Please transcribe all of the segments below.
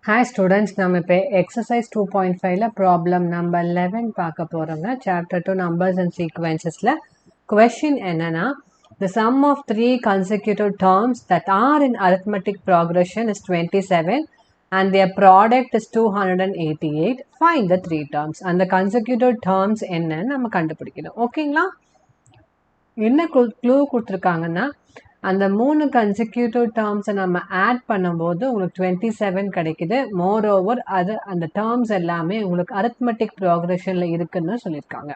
Hi students, நம்ம இப்போ exercise 2.5ல problem number 11 பார்க்க போறோங்க. chapter 2 numbers and sequencesல question என்னன்னா the sum of three consecutive terms that are in arithmetic progression is 27 and their product is 288. Find the three terms. அந்த consecutive terms என்னன்னு நம்ம கண்டுபிடிக்கணும். ஓகேங்களா? என்ன க்ளூ கொடுத்துருக்காங்கன்னா அந்த மூணு கன்சிக்யூட்டிவ் டேர்ம்ஸை நம்ம ஆட் பண்ணும்போது உங்களுக்கு 27 கிடைக்குது. மோர் ஓவர் அது அந்த டேர்ம்ஸ் எல்லாமே உங்களுக்கு அரித்மெட்டிக் ப்ராக்ரெஷனில் இருக்குன்னு சொல்லியிருக்காங்க.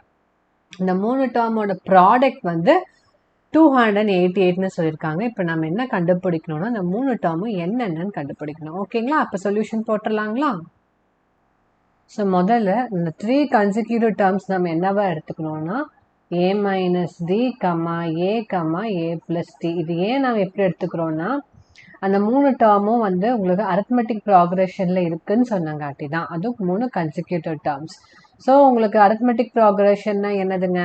இந்த மூணு டேர்மோட ப்ராடக்ட் வந்து 288ன்னு சொல்லியிருக்காங்க. இப்போ நம்ம என்ன கண்டுபிடிக்கணும்னா இந்த மூணு டேர்மும் என்னென்னு கண்டுபிடிக்கணும். ஓகேங்களா? அப்போ சொல்யூஷன் போட்டுடலாங்களா? ஸோ முதல்ல இந்த 3 கன்சிக்யூட்டிவ் டேர்ம்ஸ் நம்ம என்னவா எடுத்துக்கணும்னா a minus d, a, a plus d. இது ஏன் நாம் எப்படி எடுத்துக்கிறோன்னா அந்த மூணு டேர்மும் வந்து உங்களுக்கு அரித்மெட்டிக் ப்ராக்ரெஷனில் இருக்குன்னு சொன்னங்காட்டி தான். அதுவும் மூணு கன்சிக்யூட்டிவ் டேர்ம்ஸ். ஸோ உங்களுக்கு அரித்மெட்டிக் ப்ராக்ரெஷன்னா என்னதுங்க,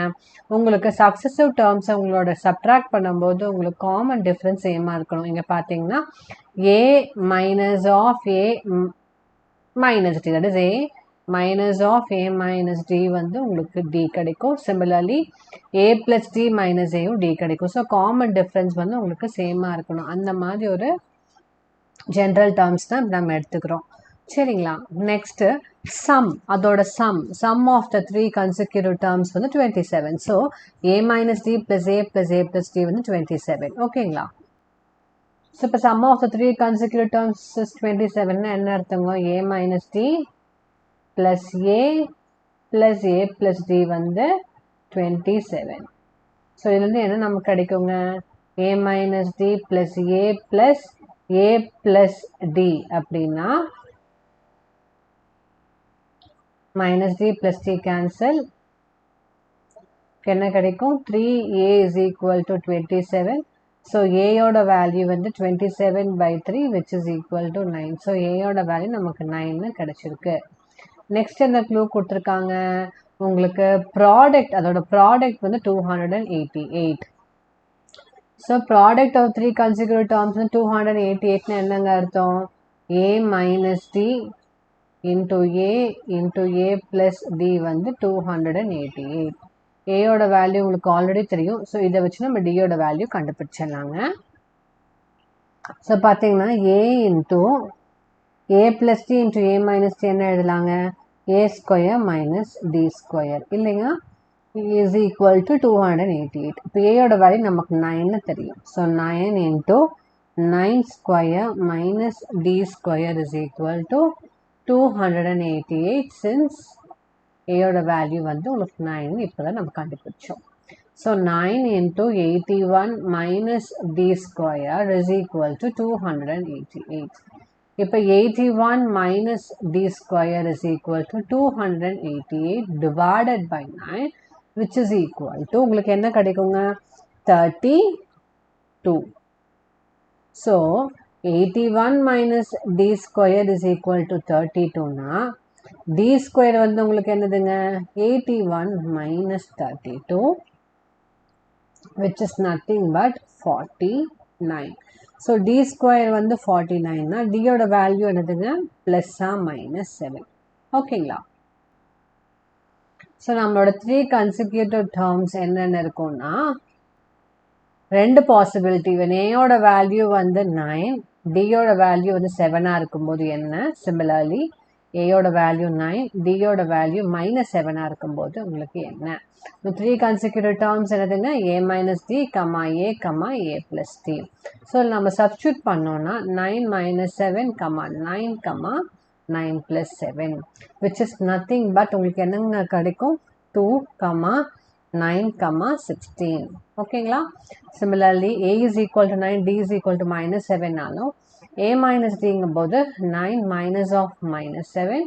உங்களுக்கு சக்ஸசிவ் டேர்ம்ஸை உங்களோட சப்ட்ராக்ட் பண்ணும்போது உங்களுக்கு காமன் டிஃப்ரென்ஸ் சேமாக இருக்கணும். இங்கே பார்த்தீங்கன்னா a minus of a minus d, that is a minus of a minus d வந்து உங்களுக்கு d கிடைக்கும். Similarly a plus d minus a d கிடைக்கும். ஸோ காமன் டிஃப்ரென்ஸ் வந்து உங்களுக்கு சேமாக இருக்கணும். அந்த மாதிரி ஒரு ஜென்ரல் டேர்ம்ஸ் தான் நம்ம எடுத்துக்கிறோம். சரிங்களா? நெக்ஸ்ட்டு சம், அதோட sum of the three consecutive terms வந்து 27. So a minus d plus a plus d வந்து 27. ஓகேங்களா? ஸோ இப்போ sum of the three consecutive terms is 27 என்ன அர்த்தங்க, a minus d plus a plus d வந்து 27. So இதுலேருந்து என்ன நமக்கு கிடைக்குங்க, a minus d plus a plus d அப்படின்னா minus d plus d cancel, என்ன கிடைக்கும், 3a is equal to 27. So ஏயோட வேல்யூ வந்து 27/3 which is equal to 9. So ஏயோட வேல்யூ நமக்கு 9 கிடைச்சிருக்கு. நெக்ஸ்ட் என்ன க்ளூ கொடுத்துருக்காங்க, உங்களுக்கு ப்ராடக்ட், அதோட ப்ராடக்ட் வந்து 288. ஸோ product of three consecutive terms 288ன்னு என்னங்க அர்த்தம், a minus d into a plus d வந்து 288. ஏயோட வேல்யூ உங்களுக்கு ஆல்ரெடி தெரியும். ஸோ இதை வச்சு நம்ம டியோட வேல்யூ கண்டுபிடிச்சிடலாங்க. ஸோ பார்த்தீங்கன்னா a into a plus d into a minus d என்ன எழுதலாங்க, a square minus d square இல்லைங்க, is equal to 288. இப்போ ஏயோட வேல்யூ நமக்கு 9 தெரியும். So 9 into 9 square minus d square is equal to 288. since ஏயோட value வந்து உங்களுக்கு 9 இப்போ தான் நம்ம கண்டுபிடிச்சோம். So 9 into 81 minus d square is equal to 288. இப்போ 81 minus d square is equal to 288 divided by 9 which is equal to உங்களுக்கு என்ன கிடைக்குங்க, 32. So 81 minus d square is equal to 32னா d square வந்து உங்களுக்கு என்னதுங்க, 81 minus 32 which is nothing but 49. So d square வந்து 49னா டியோட value என்னதுங்க, ப்ளஸ்ஸா minus 7. ஓகேங்களா? So நம்மளோட த்ரீ கன்சிக்யூட்டிவ் டேர்ம்ஸ் என்னென்ன இருக்கும்னா ரெண்டு பாசிபிலிட்டி, ஏயோட வேல்யூ வந்து 9, டியோட வேல்யூ வந்து 7ஆக இருக்கும்போது என்ன, சிமிலர்லி ஏயோட வேல்யூ 9, டியோட வேல்யூ -7ஆக இருக்கும்போது உங்களுக்கு என்ன. இந்த த்ரீ கன்சிக்யூட்டிவ் டேர்ம்ஸ் என்னதுங்க, a minus d, a plus d. So நம்ம சப்ஸ்டியூட் பண்ணோம்னா 9 minus 7, 9, 9 plus 7 which is nothing but உங்களுக்கு என்னங்க கிடைக்கும், 2, 9, 16. ஓகேங்களா? Similarly a is equal to 9, d is equal to -7னாலும் a minus dங்கும் போது 9 minus of -7,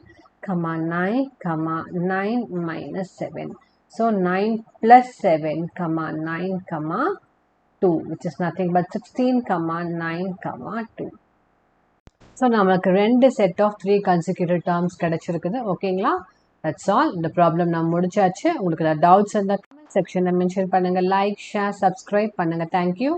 9, 9 minus 7. So 9 plus 7, 9, 2 which is nothing but 16, 9, 2. So நமக்கு ரெண்டு set of three consecutive terms கிடைச்சிருக்குது. ஓகேங்களா? That's all. இந்த ப்ராப்ளம் நான் முடிச்சாச்சு. உங்களுக்கு ஏதாவது டவுட்ஸ் இருந்தால் கமெண்ட் செக்ஷனில் மென்ஷன் பண்ணுங்கள். லைக், ஷேர், சப்ஸ்கிரைப் பண்ணுங்கள். தேங்க்யூ.